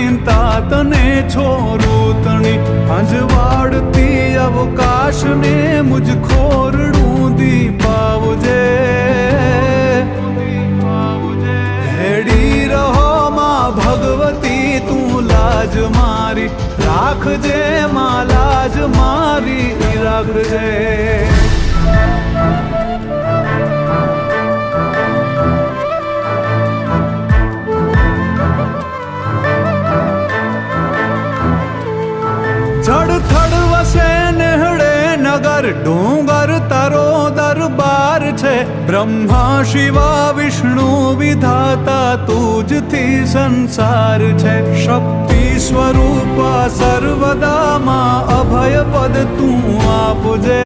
ચિંતા તને છોરૂતણી અંજવાડતી અવકાશને મુજ ખોરડું દીપાવજે હેડી રહો માં ભગવતી તું લાજ મારી રાખજે માં લાજ મારી રાખજે જડથડ વસે નેહડે નગર ડુંગર તારો દરબાર છે બ્રહ્મા શિવા વિષ્ણુ વિધાતા તુજથી સંસાર છે શક્તિ સ્વરૂપા સર્વદામાં અભય પદ તું આપજે